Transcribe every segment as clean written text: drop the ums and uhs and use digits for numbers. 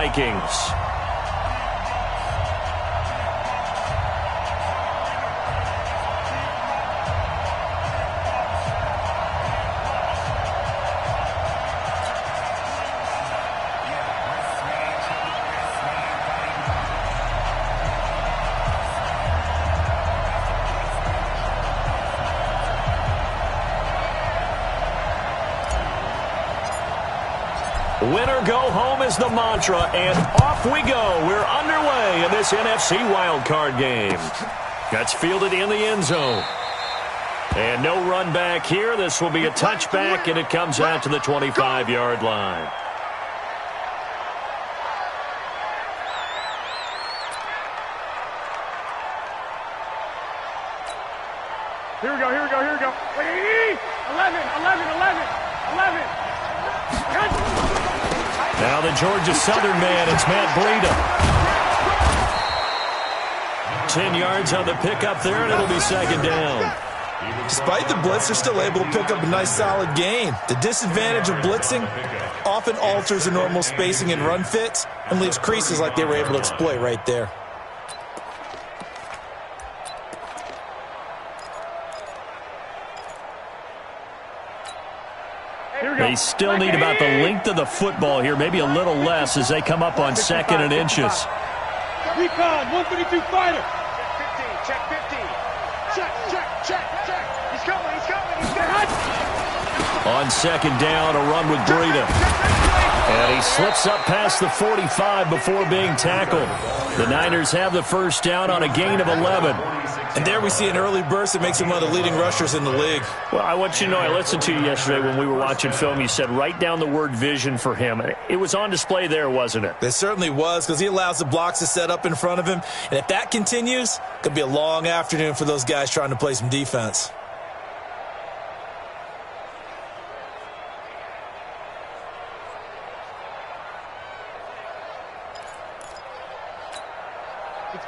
Vikings. Winner go home is the mantra, and off we go. We're underway in this NFC wildcard game. That's fielded in the end zone. And no run back here. This will be a touchback, and it comes out to the 25-yard line. Here we go. 11. Now the Georgia Southern man, it's Matt Breida. 10 yards on the pickup there, and it'll be second down. Despite the blitz, they're still able to pick up a nice, solid gain. The disadvantage of blitzing often alters the normal spacing and run fits and leaves creases like they were able to exploit right there. They still need about the length of the football here, maybe a little less as they come up on second and inches. Recon, 132 fighter. Check 15. Check. He's coming. On second down, a run with Breida. And he slips up past the 45 before being tackled. The Niners have the first down on a gain of 11. And there we see an early burst that makes him one of the leading rushers in the league. Well, I want you to know, I listened to you yesterday when we were watching film. You said write down the word vision for him. It was on display there, wasn't it? It certainly was, because he allows the blocks to set up in front of him. And if that continues, it could be a long afternoon for those guys trying to play some defense.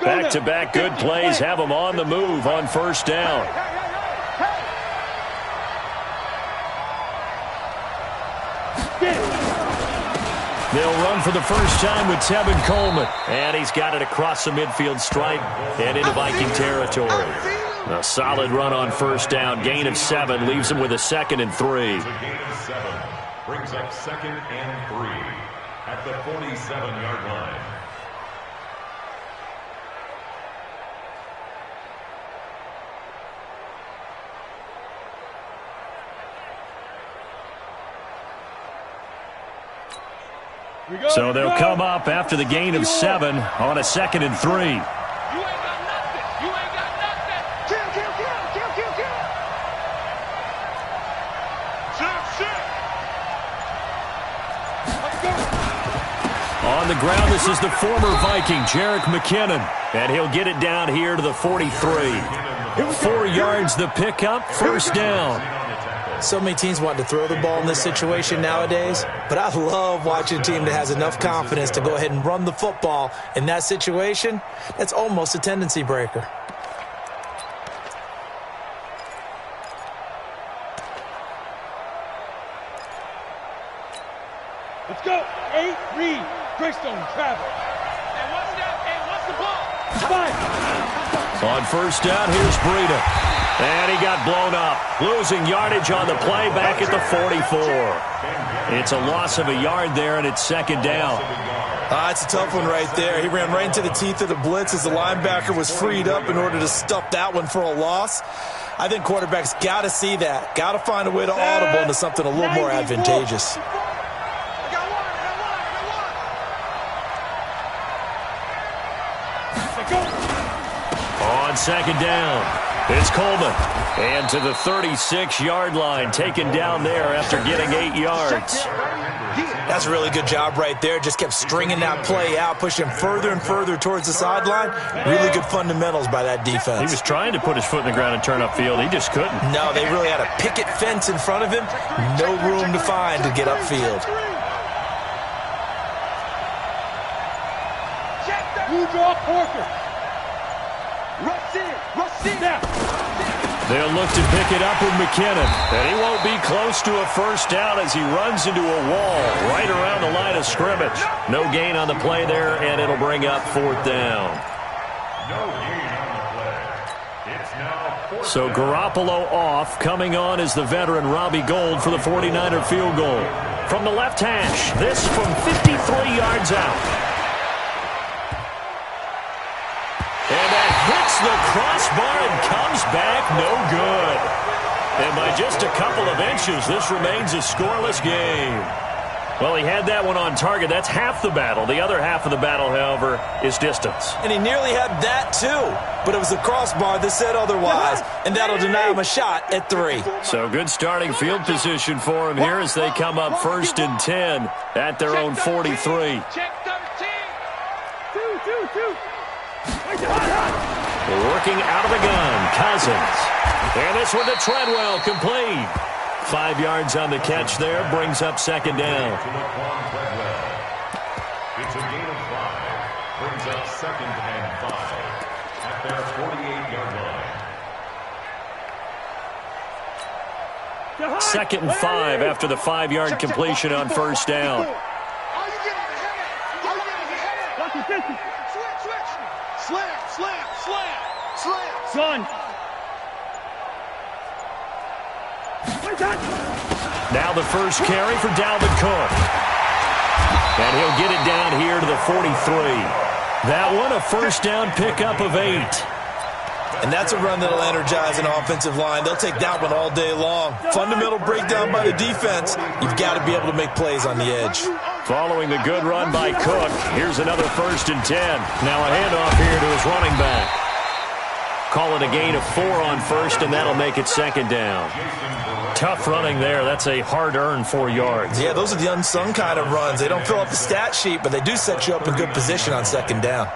Back-to-back good plays have them on the move on first down. They'll run for the first time with Tevin Coleman. And he's got it across the midfield stripe and into Viking territory. A solid run on first down. Gain of 7 leaves him with a 2nd and 3. Gain of 7 brings up 2nd and 3 at the 47-yard line. So they'll come up after the gain of 7 on a 2nd and 3. You ain't got nothing. Kill. Let's go. On the ground, this is the former Viking, Jerick McKinnon. And he'll get it down here to the 43. 4 yards the pickup, first down. So many teams want to throw the ball in this situation nowadays, but I love watching a team that has enough confidence to go ahead and run the football. In that situation, that's almost a tendency breaker. Let's go. 8, read. Greystone, travel. And what's the ball? 5. On first down, here's Breida. And he got blown up. Losing yardage on the play back at the 44. It's a loss of a yard there, and it's second down. It's a tough one right there. He ran right into the teeth of the blitz as the linebacker was freed up in order to stuff that one for a loss. I think quarterbacks got to see that. Got to find a way to audible into something a little more advantageous. On second down, it's Coleman. And to the 36-yard line, taken down there after getting 8 yards. That's a really good job right there. Just kept stringing that play out, pushing further and further towards the sideline. Really good fundamentals by that defense. He was trying to put his foot in the ground and turn upfield. He just couldn't. No, they really had a picket fence in front of him. No room to find to get upfield. You draw Porter. Rush in. Now. They'll look to pick it up with McKinnon. And he won't be close to a first down as he runs into a wall right around the line of scrimmage. No gain on the play there, and it'll bring up fourth down. No gain on the play. It's now fourth So down. Garoppolo off. Coming on is the veteran Robbie Gould for the 49er field goal. From the left hash, this from 53 yards out. And that hits the crossbar and comes back no good. And by just a couple of inches, this remains a scoreless game. Well, he had that one on target. That's half the battle. The other half of the battle, however, is distance. And he nearly had that, too. But it was the crossbar that said otherwise, and that'll deny him a shot at 3. So good starting field position for him here as they come up 1st and 10 at their own 43. Check 13. Two. Working out of the gun, Cousins. And this one to Treadwell, complete. 5 yards on the catch there, brings up second down. It's a gain of 5. Brings up 2nd and 5 at their 48-yard line. 2nd and 5 after the 5-yard completion on first down. Son. Now the first carry for Dalvin Cook. And he'll get it down here to the 43. That one, a first down pickup of 8. And that's a run that'll energize an offensive line. They'll take that one all day long. Fundamental breakdown by the defense. You've got to be able to make plays on the edge. Following the good run by Cook, here's another 1st and 10. Now a handoff here to his running back. Call it a gain of 4 on first, and that'll make it second down. Tough running there. That's a hard-earned 4 yards. Yeah, those are the unsung kind of runs. They don't fill up the stat sheet, but they do set you up in good position on second down.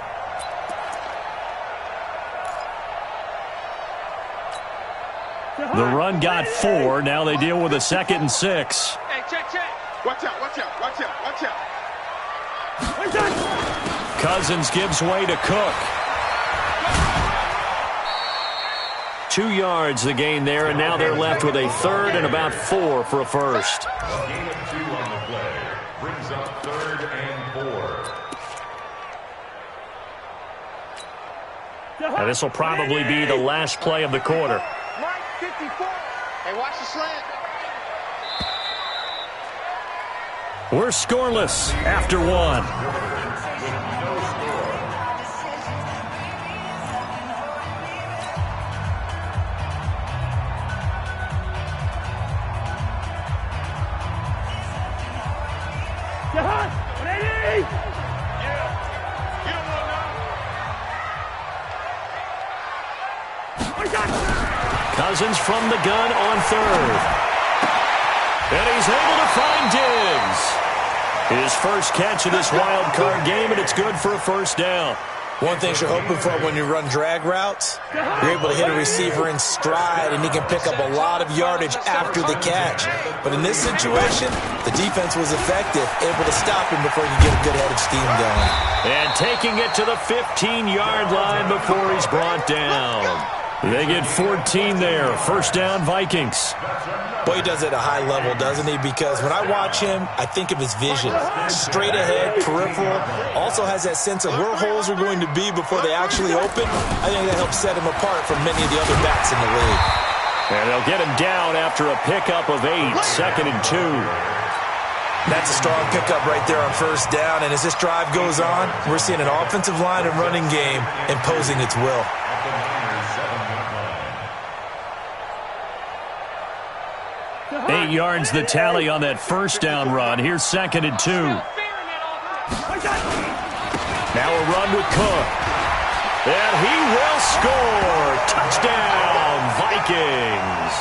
The run got 4. Now they deal with a 2nd and 6. Hey, check. Watch out. Cousins gives way to Cook. 2 yards the gain there, and now they're left with a 3rd and about 4 for a first. Gain of 2 on the play. Brings up 3rd and 4. Now this will probably be the last play of the quarter. Mike 54. Hey, watch the slant. We're scoreless after 1. Cousins from the gun on 3rd. And he's able to find Diggs. His first catch of this wild card game, and it's good for a first down. One thing you're hoping for when you run drag routes, you're able to hit a receiver in stride, and he can pick up a lot of yardage after the catch. But in this situation, the defense was effective, able to stop him before he could get a good head of steam going. And taking it to the 15-yard line before he's brought down. They get 14 there. First down, Vikings. Boy, he does it at a high level, doesn't he? Because when I watch him, I think of his vision. Straight ahead, peripheral. Also has that sense of where holes are going to be before they actually open. I think that helps set him apart from many of the other backs in the league. And they'll get him down after a pickup of 8. 2nd and 2. That's a strong pickup right there on first down. And as this drive goes on, we're seeing an offensive line and running game imposing its will. 8 yards the tally on that first down run. Here's 2nd and 2. Now a run with Cook. And he will score. Touchdown, Vikings.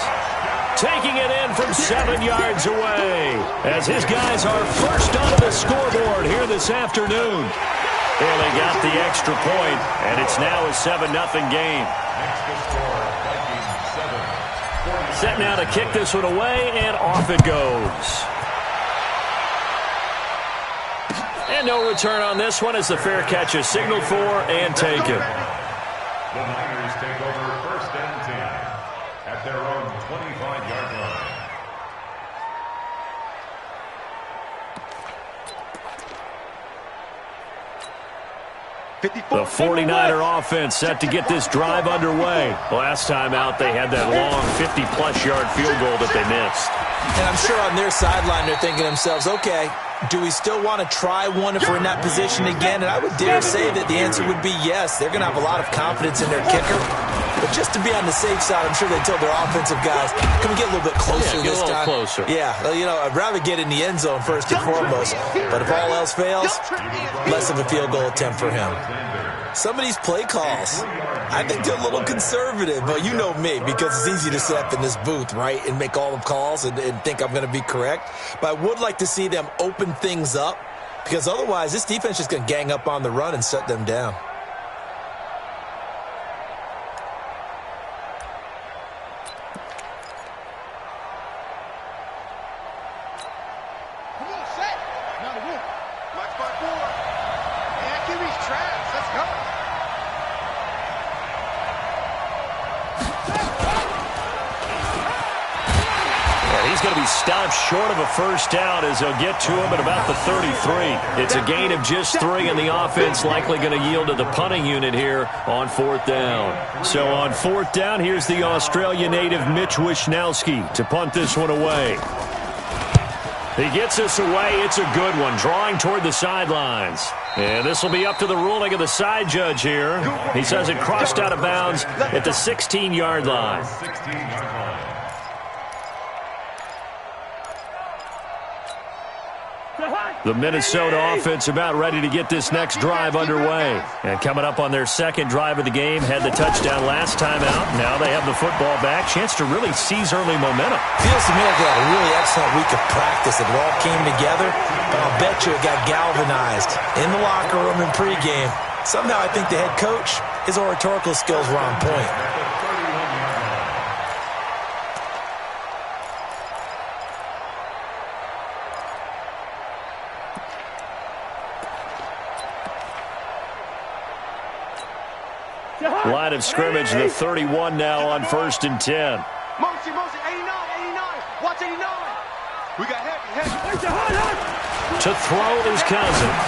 Taking it in from 7 yards away as his guys are first onto the scoreboard here this afternoon. Well, they got the extra point, and it's now a 7-0 game. Set now to kick this one away, and off it goes. And no return on this one as the fair catch is signaled for and taken. The Niners take over 1st and 10 The 49er offense set to get this drive underway. Last time out, they had that long 50-plus yard field goal that they missed. And I'm sure on their sideline they're thinking to themselves, okay, do we still want to try one if we're in that position again? And I would dare say that the answer would be yes. They're going to have a lot of confidence in their kicker. But just to be on the safe side, I'm sure they told their offensive guys, can we get a little bit closer this time? Closer. Yeah, you know, I'd rather get in the end zone first and foremost. But if all else fails, less of a field goal attempt for him. Some of these play calls, I think they're a little conservative, but you know me, because it's easy to sit up in this booth, right, and make all the calls and think I'm going to be correct. But I would like to see them open things up, because otherwise this defense is going to gang up on the run and shut them down. Stopped short of a first down as they'll get to him at about the 33. It's a gain of just 3, and the offense likely going to yield to the punting unit here on 4th down. So on 4th down, here's the Australia native Mitch Wishnowski to punt this one away. He gets this away. It's a good one, drawing toward the sidelines. And this will be up to the ruling of the side judge here. He says it crossed out of bounds at the 16-yard line. The Minnesota offense about ready to get this next drive underway. And coming up on their second drive of the game, had the touchdown last time out. Now they have the football back. Chance to really seize early momentum. Feels to me like they had a really excellent week of practice. It all came together. But I'll bet you it got galvanized in the locker room and pregame. Somehow I think the head coach, his oratorical skills were on point. Line of scrimmage, the 31 now on 1st and 10. Mosi, 89. Watch 89. We got heavy. To throw is Cousins.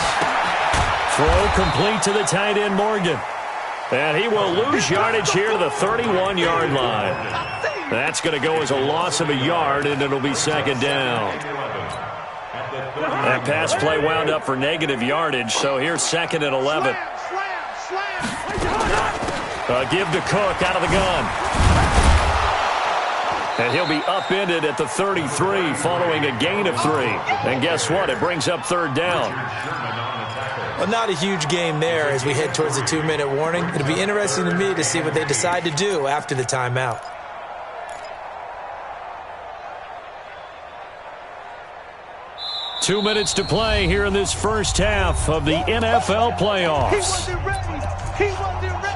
Throw complete to the tight end, Morgan. And he will lose yardage here to the 31-yard line. That's going to go as a loss of a yard, and it'll be 2nd down. That pass play wound up for negative yardage, so here's 2nd and 11. Give to Cook out of the gun. And he'll be upended at the 33 following a gain of 3. And guess what? It brings up 3rd down. Well, not a huge game there as we head towards the 2-minute warning. It'll be interesting to me to see what they decide to do after the timeout. Two minutes to play here in this first half of the NFL playoffs. He wasn't ready.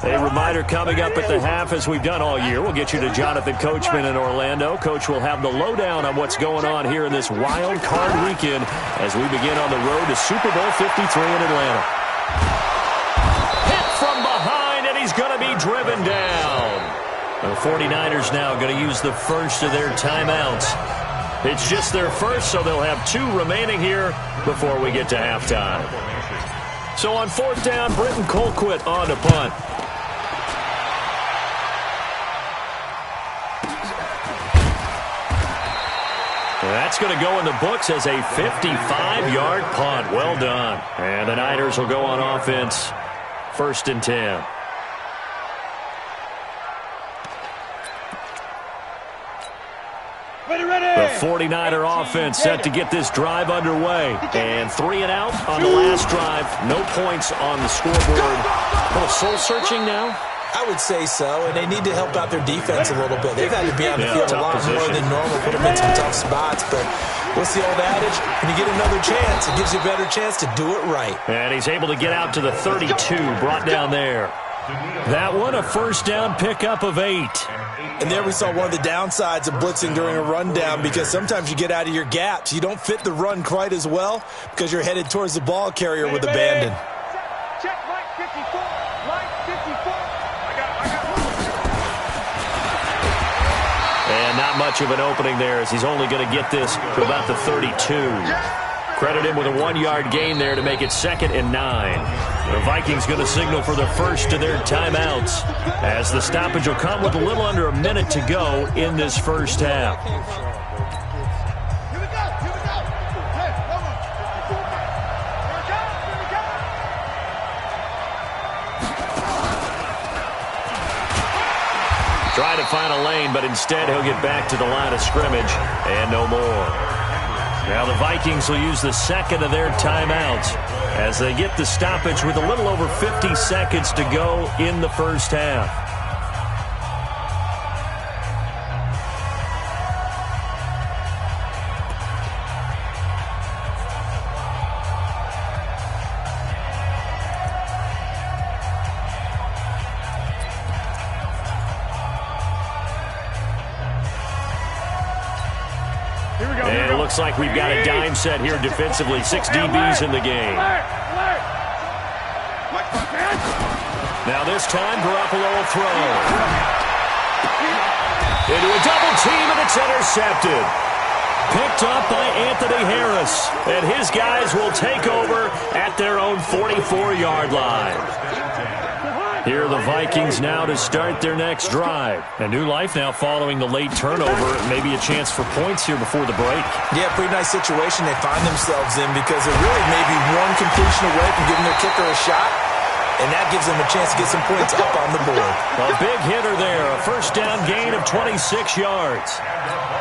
A reminder coming up at the half, as we've done all year. We'll get you to Jonathan Coachman in Orlando. Coach will have the lowdown on what's going on here in this wild card weekend as we begin on the road to Super Bowl 53 in Atlanta. Hit from behind, and he's going to be driven down. The 49ers now going to use the first of their timeouts. It's just their first, so they'll have 2 remaining here before we get to halftime. So on 4th down, Britton Colquitt on to punt. That's going to go in the books as a 55-yard punt. Well done. And the Niners will go on offense. 1st and 10. The 49er offense set to get this drive underway. And 3 and out on the last drive. No points on the scoreboard. A little soul-searching now? I would say so, and they need to help out their defense a little bit. They've had to be on the field a lot more than normal, put them in some tough spots. But what's the old adage? When you get another chance, it gives you a better chance to do it right. And he's able to get out to the 32, brought down there. That one, a 1st down pickup of 8. And there we saw one of the downsides of blitzing during a rundown, because sometimes you get out of your gaps. You don't fit the run quite as well because you're headed towards the ball carrier with abandon. Check right 54. Right 54. And not much of an opening there, as he's only going to get this to about the 32. Credit him with a 1-yard gain there to make it 2nd and 9. The Vikings going to signal for the first of their timeouts, as the stoppage will come with a little under a minute to go in this first half. Try to find a lane, but instead he'll get back to the line of scrimmage and no more. Now the Vikings will use the second of their timeouts as they get the stoppage with a little over 50 seconds to go in the first half. And it looks like we've got a dime set here defensively. 6 DBs in the game. Now this time, Garoppolo will throw. Into a double team, and it's intercepted. Picked up by Anthony Harris. And his guys will take over at their own 44-yard line. Here are the Vikings now to start their next drive. A new life now following the late turnover. Maybe a chance for points here before the break. Yeah, pretty nice situation they find themselves in, because they're really maybe one completion away from giving their kicker a shot, and that gives them a chance to get some points up on the board. A big hitter there. A first down gain of 26 yards.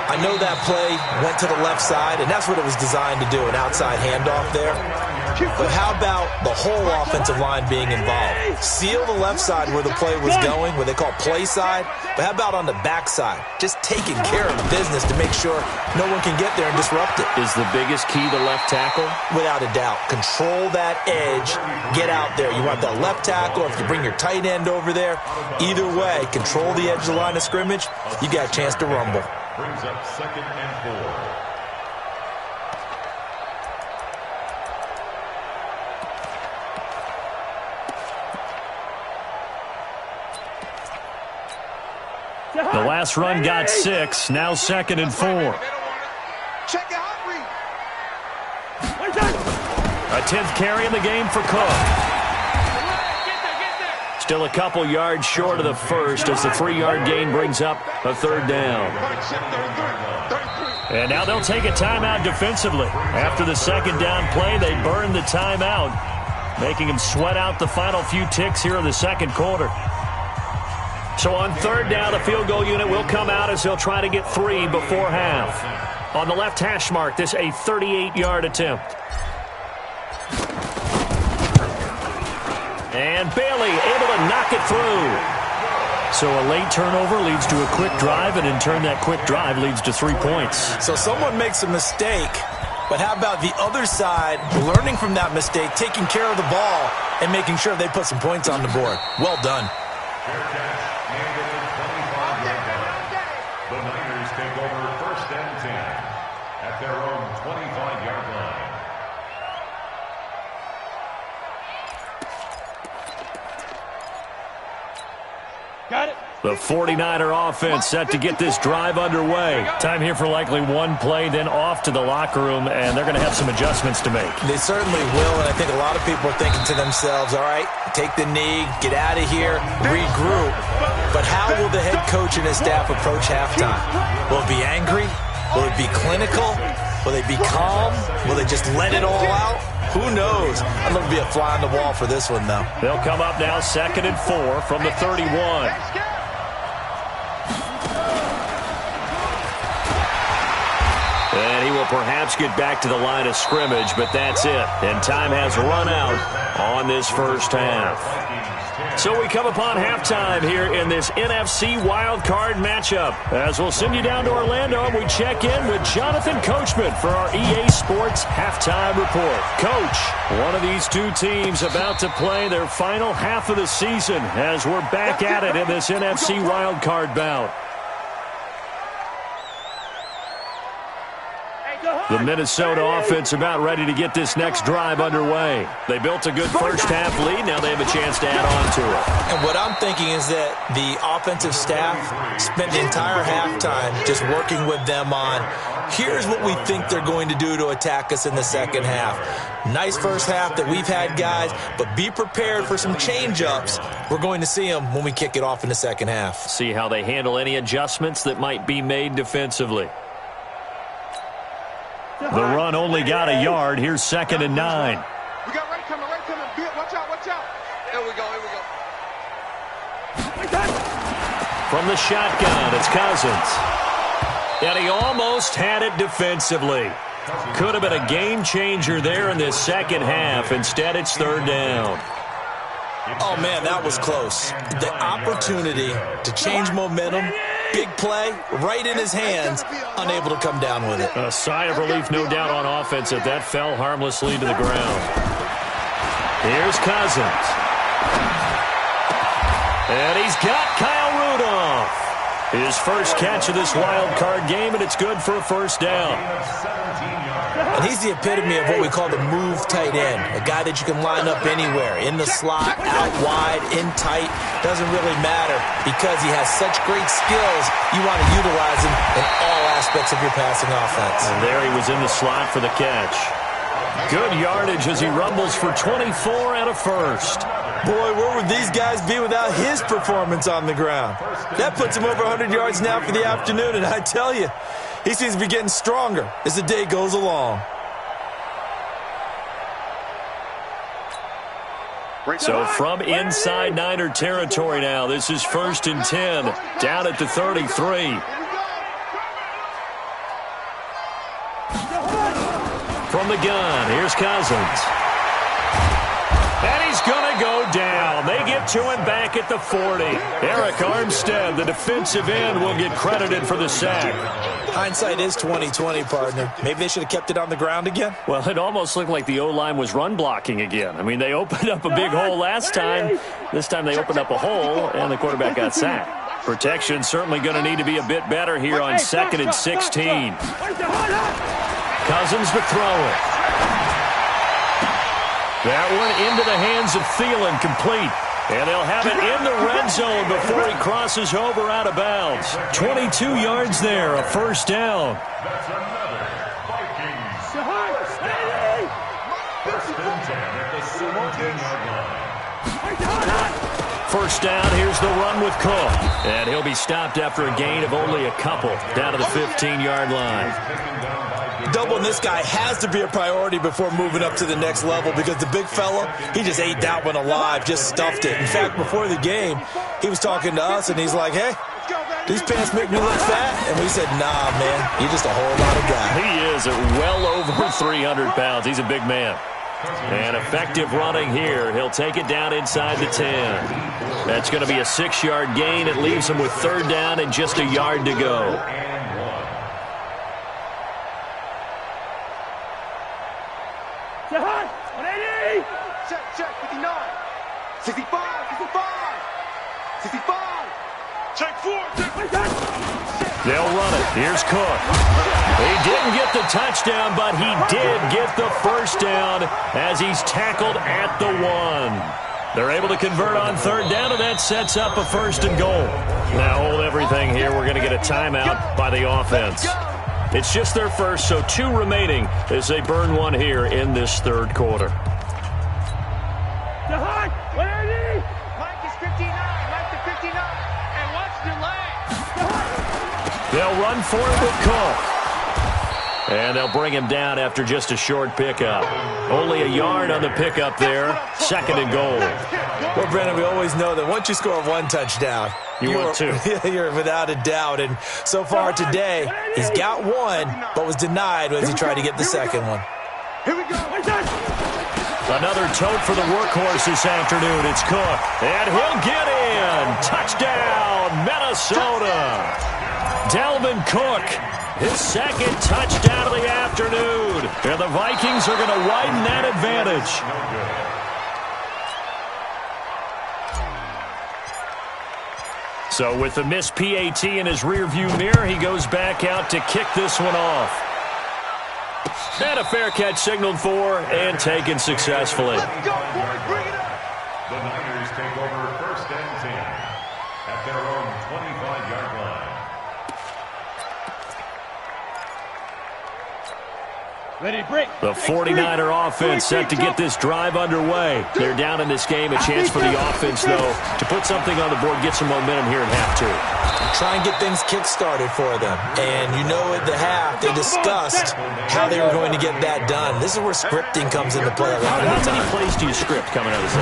I know that play went to the left side, and that's what it was designed to do, an outside handoff there. But how about the whole offensive line being involved? Seal the left side where the play was going, what they call play side. But how about on the back side? Just taking care of business to make sure no one can get there and disrupt it. Is the biggest key the left tackle? Without a doubt. Control that edge. Get out there. You want that left tackle, if you bring your tight end over there. Either way, control the edge of the line of scrimmage. You got a chance to rumble. Brings up 2nd and 4. The last run got 6. Now 2nd and 4. Check it out, read. A 10th carry in the game for Cook. Still a couple yards short of the first as the 3-yard gain brings up a 3rd down. And now they'll take a timeout defensively. After the 2nd down play, they burn the timeout, making them sweat out the final few ticks here in the 2nd quarter. So on 3rd down, the field goal unit will come out as they'll try to get 3 before half. On the left hash mark, this a 38-yard attempt. And Bailey able to knock it through. So a late turnover leads to a quick drive, and in turn that quick drive leads to 3 points. So someone makes a mistake, but how about the other side learning from that mistake, taking care of the ball, and making sure they put some points on the board? Well done. Fair catch, and at the 25-yard line. The Niners take over 1st and 10 at their own 25-yard line. Got it. The 49er offense set to get this drive underway. Time here for likely one play, then off to the locker room, and they're going to have some adjustments to make. They certainly will, and I think a lot of people are thinking to themselves, all right, take the knee, get out of here, regroup. But how will the head coach and his staff approach halftime? Will it be angry? Will it be clinical? Will they be calm? Will they just let it all out? Who knows? I'd love to be a fly on the wall for this one, though. They'll come up now 2nd and 4 from the 31. And he will perhaps get back to the line of scrimmage, but that's it. And time has run out on this first half. So we come upon halftime here in this NFC wildcard matchup. As we'll send you down to Orlando, and we check in with Jonathan Coachman for our EA Sports Halftime Report. Coach, one of these two teams about to play their final half of the season as we're back at it in this NFC wildcard bout. The Minnesota offense about ready to get this next drive underway. They built a good first-half lead. Now they have a chance to add on to it. And what I'm thinking is that the offensive staff spent the entire halftime just working with them on, here's what we think they're going to do to attack us in the second half. Nice first half that we've had, guys, but be prepared for some change-ups. We're going to see them when we kick it off in the second half. See how they handle any adjustments that might be made defensively. The run only got a yard. Here's 2nd and 9. We got right coming. Watch out. Here we go. From the shotgun, it's Cousins. And he almost had it defensively. Could have been a game changer there in this second half. Instead, it's 3rd down. Oh, man, that was close. The opportunity to change momentum, big play, right in his hands, unable to come down with it. A sigh of relief, no doubt, on offense that that fell harmlessly to the ground. Here's Cousins. And he's got Kyle Rudolph. His first catch of this wild card game, and it's good for a first down. And he's the epitome of what we call the move tight end, a guy that you can line up anywhere, in the slot, out wide, in tight, doesn't really matter because he has such great skills. You want to utilize him in all aspects of your passing offense. And there he was in the slot for the catch. Good yardage as he rumbles for 24 and a first. Boy, where would these guys be without his performance on the ground? That puts him over 100 yards now for the afternoon, and I tell you, he seems to be getting stronger as the day goes along. So from inside Niner territory now, this is 1st and 10, down at the 33. From the gun, here's Cousins. And he's going to go down. They get to him back at the 40. Eric Armstead, the defensive end, will get credited for the sack. Hindsight is 20/20, partner. Maybe they should have kept it on the ground again. Well, it almost looked like the O-line was run blocking again. I mean, they opened up a big hole last time. This time they opened up a hole, and the quarterback got sacked. Protection certainly going to need to be a bit better here on 2nd and 16. Cousins to throw it. That one into the hands of Thielen, complete. And they'll have it in the red zone before he crosses over out of bounds. 22 yards there, a first down. That's another Vikings. First and 10 at the 17-yard line. First down, here's the run with Cook. And he'll be stopped after a gain of only a couple down to the 15-yard line. Doubling this guy has to be a priority before moving up to the next level because the big fella, he just ate that one alive, just stuffed it. In fact, before the game, he was talking to us, and he's like, hey, these pants make me look fat. And we said, nah, man, you're just a whole lot of guy. He is at well over 300 pounds. He's a big man. And effective running here. He'll take it down inside the 10. That's going to be a 6-yard gain. It leaves him with 3rd down and just a yard to go. Check, 59. 65. 65. Check 4. They'll run it. Here's Cook. He didn't get the touchdown, but he did get the first down as he's tackled at the 1. They're able to convert on 3rd down, and that sets up a 1st and goal. Now hold everything here. We're going to get a timeout by the offense. It's just their first, so 2 remaining as they burn one here in this 3rd quarter. Mike is 59. Mike to 59. And watch the leg. They'll run for it with Cook. And they'll bring him down after just a short pickup. Only a yard on the pickup there. 2nd and goal. Well, Brandon, we always know that once you score 1 touchdown, want 2. You're without a doubt. And so far today, he's got 1, but was denied as he tried to get the second one. Here we go. Another tote for the workhorse this afternoon. It's Cook. And he'll get in. Touchdown, Minnesota. Dalvin Cook, his 2nd touchdown of the afternoon. And the Vikings are going to widen that advantage. So with the missed PAT in his rearview mirror, he goes back out to kick this one off. And a fair catch signaled for and taken successfully. Let's go, boy. Bring it up. The Niners take over first and 10 at their own 25-yard line. Ready, break. The 49er offense set to get this drive underway. They're down in this game. A chance for the offense, though, to put something on the board, get some momentum here in half two. Try and get things kick-started for them. And you know at the half, they discussed how they were going to get that done. This is where scripting comes into play a lot of the time. How many plays do you script coming out of this?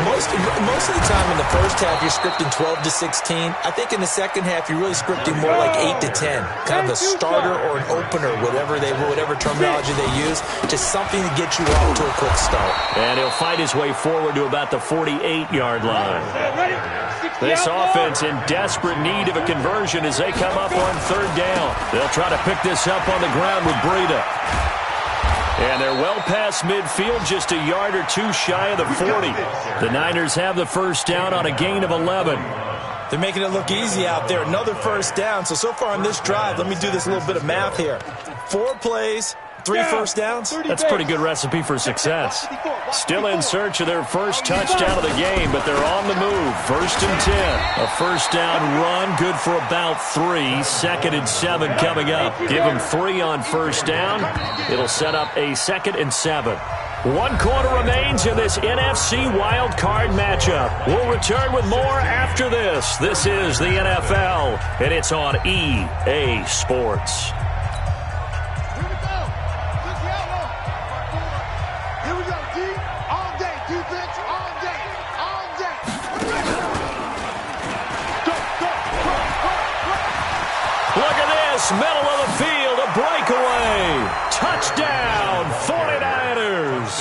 Most of the time in the first half, you're scripting 12 to 16. I think in the second half, you're really scripting more like 8 to 10. Kind of a starter or an opener, whatever terminology they use. Just something to get you off to a quick start. And he'll fight his way forward to about the 48-yard line. This offense in desperate need of a conversion as they come up on third down. They'll try to pick this up on the ground with Breida. And they're well past midfield, just a yard or two shy of the 40. The Niners have the first down on a gain of 11. They're making it look easy out there. Another first down. So far on this drive, let me do this little bit of math here. 4 plays, 3 first downs. That's a pretty good recipe for success. Still in search of their first touchdown of the game, but they're on the move. First and 10. A first down run, good for about 3. Second and 7 coming up. Give them 3 on first down. It'll set up a second and 7. 1 quarter remains in this NFC Wild Card matchup. We'll return with more after this. This is the NFL, and it's on EA Sports. Middle of the field, a breakaway. Touchdown, 49ers.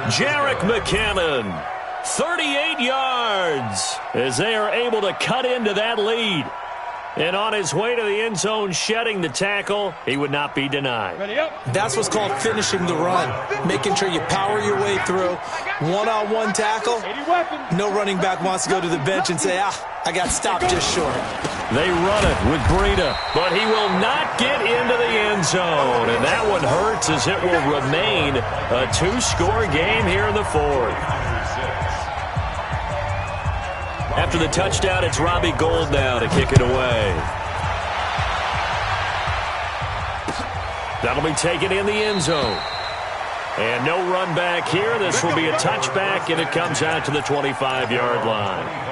Jarek McKinnon, 38 yards as they are able to cut into that lead. And on his way to the end zone, shedding the tackle, he would not be denied. That's what's called finishing the run. Making sure you power your way through. One-on-one tackle. No running back wants to go to the bench and say, I got stopped just short. They run it with Breida, but he will not get into the end zone. And that one hurts as it will remain a 2-score game here in the fourth. After the touchdown, it's Robbie Gould now to kick it away. That'll be taken in the end zone. And no run back here. This will be a touchback, and it comes out to the 25-yard line.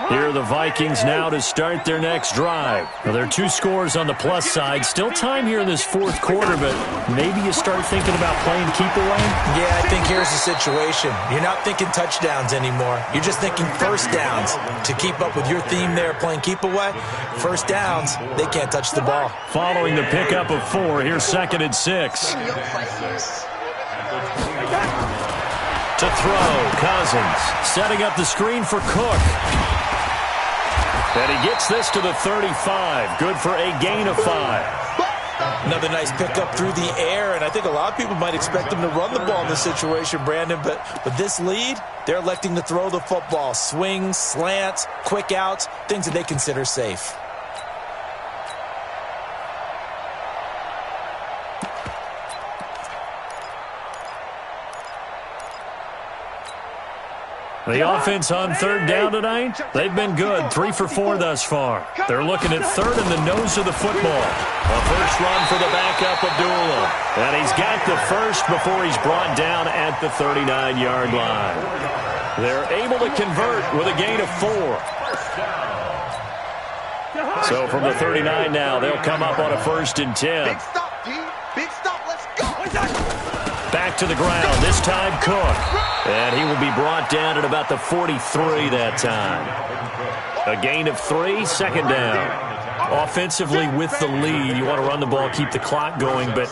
Here are the Vikings now to start their next drive. Well, there are 2 scores on the plus side. Still time here in this fourth quarter, but maybe you start thinking about playing keep away? Yeah, I think here's the situation. You're not thinking touchdowns anymore. You're just thinking first downs. To keep up with your theme there, playing keep away, first downs, they can't touch the ball. Following the pickup of 4, here's second and 6. To throw, Cousins setting up the screen for Cook. And he gets this to the 35. Good for a gain of 5. Another nice pickup through the air, and I think a lot of people might expect them to run the ball in this situation, Brandon, but with this lead, they're electing to throw the football. Swings, slants, quick outs, things that they consider safe. The offense on third down tonight, they've been good. 3 for 4 thus far. They're looking at third in the nose of the football. A first run for the backup, Abdullah. And he's got the first before he's brought down at the 39-yard line. They're able to convert with a gain of 4. So from the 39 now, they'll come up on a first and 10. Big stop, D. Big stop. Let's go. Back to the ground, this time Cook. And he will be brought down at about the 43 that time. A gain of 3, second down. Offensively with the lead, you want to run the ball, keep the clock going, but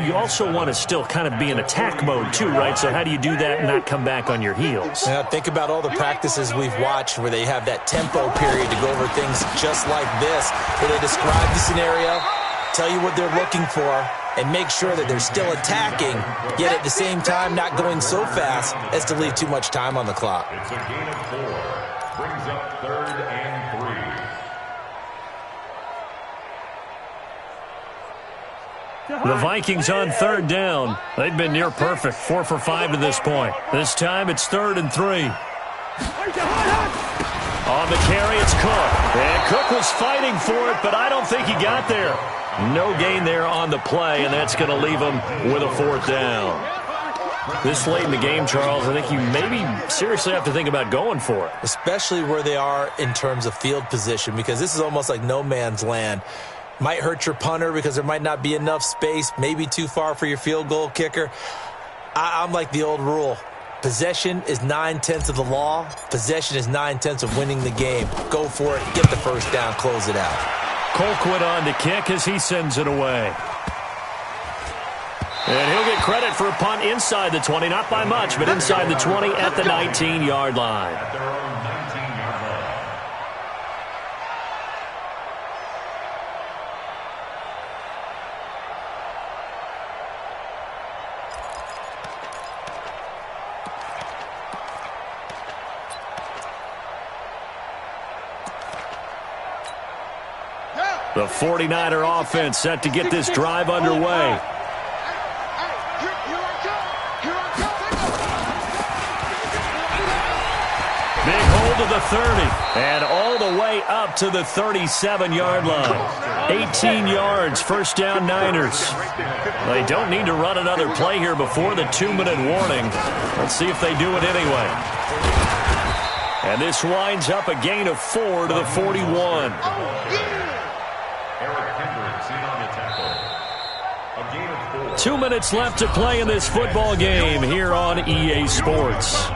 you also want to still kind of be in attack mode too, right? So how do you do that and not come back on your heels? Think about all the practices we've watched where they have that tempo period to go over things just like this, where they describe the scenario, tell you what they're looking for, and make sure that they're still attacking, yet at the same time not going so fast as to leave too much time on the clock. It's a gain of 4. Brings up third and 3. The Vikings on third down. They've been near perfect, 4 for 5 to this point. This time it's 3rd and 3. On the carry, it's Cook. And Cook was fighting for it, but I don't think he got there. No gain there on the play, and that's going to leave him with a 4th down. This late in the game, Charles, I think you maybe seriously have to think about going for it. Especially where they are in terms of field position, because this is almost like no man's land. Might hurt your punter because there might not be enough space, maybe too far for your field goal kicker. I'm like the old rule. Possession is 9/10 of the law. Possession is 9/10 of winning the game. Go for it, get the first down, close it out. Colquitt on to kick as he sends it away. And he'll get credit for a punt inside the 20, not by much, but inside the 20 at the 19-yard line. At their own 19-yard line. The 49er offense set to get this drive underway. Big hold to the 30, and all the way up to the 37-yard line. 18 yards, first down Niners. They don't need to run another play here before the 2-minute warning. Let's see if they do it anyway. And this winds up a gain of 4 to the 41. Eric Hendricks in on the tackle. A gain of 4. 2 minutes left to play in this football game here on EA Sports.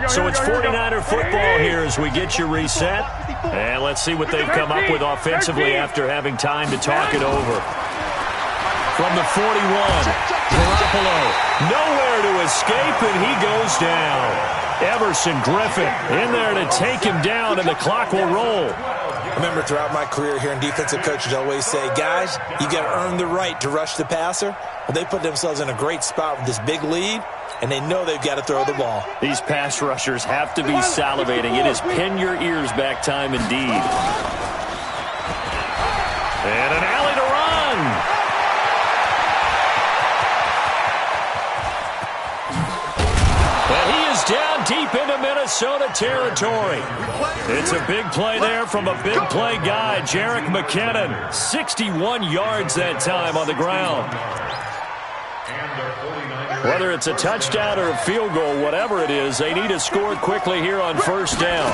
So it's 49er football here as we get you reset. And let's see what they've come up with offensively after having time to talk it over. From the 41, Garoppolo, nowhere to escape, and he goes down. Everson Griffin in there to take him down, and the clock will roll. I remember throughout my career here in defensive coaches always say, guys, you got to earn the right to rush the passer. Well, they put themselves in a great spot with this big lead, and they know they've got to throw the ball. These pass rushers have to be salivating. It is pin your ears back time indeed. And an alley to run. And he is down deep into Minnesota territory. It's a big play there from a big play guy, Jerick McKinnon. 61 yards that time on the ground. Whether it's a touchdown or a field goal, whatever it is, they need to score quickly here on first down.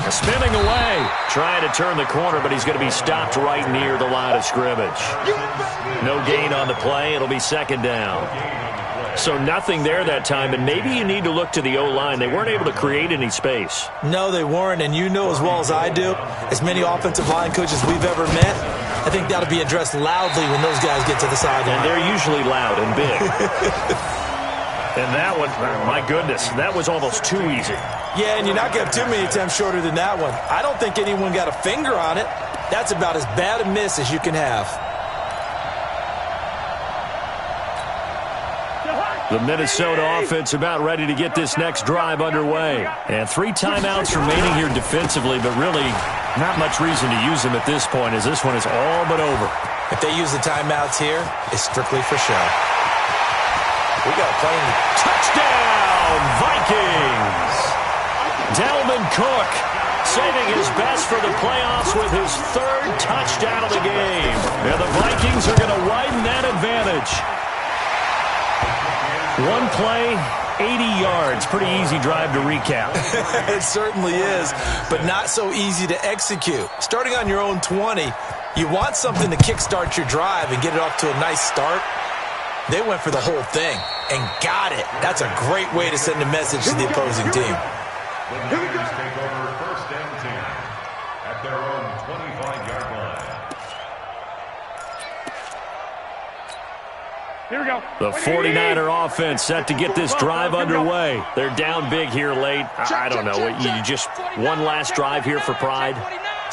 Spinning away, trying to turn the corner, but he's going to be stopped right near the line of scrimmage. No gain on the play. It'll be second down. So nothing there that time, and maybe you need to look to the O-line. They weren't able to create any space. No, they weren't, and you know as well as I do, as many offensive line coaches we've ever met, I think that'll be addressed loudly when those guys get to the sideline. And they're usually loud and big. And that one, my goodness, that was almost too easy. Yeah, and you're not going to have too many attempts shorter than that one. I don't think anyone got a finger on it. That's about as bad a miss as you can have. The Minnesota offense about ready to get this next drive underway. And 3 timeouts remaining here defensively, but really not much reason to use them at this point as this one is all but over. If they use the timeouts here, it's strictly for show. We got a play. Touchdown, Vikings! Dalvin Cook saving his best for the playoffs with his 3rd touchdown of the game. And the Vikings are going to widen that advantage. One play, 80 yards. Pretty easy drive to recap. It certainly is, but not so easy to execute. Starting on your own 20, you want something to kickstart your drive and get it off to a nice start. They went for the whole thing and got it. That's a great way to send a message to the opposing team. The Niners take over first and 10 at their own 25-yard line. Here we go. The 49er offense set to get this drive underway. They're down big here late. I don't know. You just one last drive here for pride?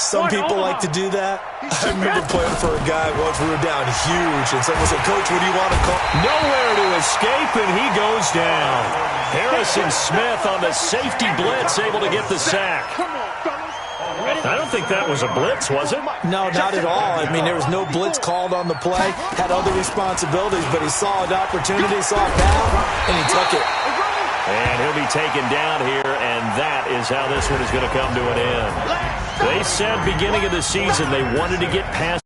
Some people like to do that. I remember playing for a guy once. We were down huge, and someone said, "Coach, what do you want to call?" Nowhere to escape, and he goes down. Harrison Smith on the safety blitz, able to get the sack. I don't think that was a blitz, was it? No, not at all. I mean, there was no blitz called on the play. Had other responsibilities, but he saw an opportunity, saw a pass, and he took it. And he'll be taken down here, and that is how this one is going to come to an end. They said beginning of the season they wanted to get past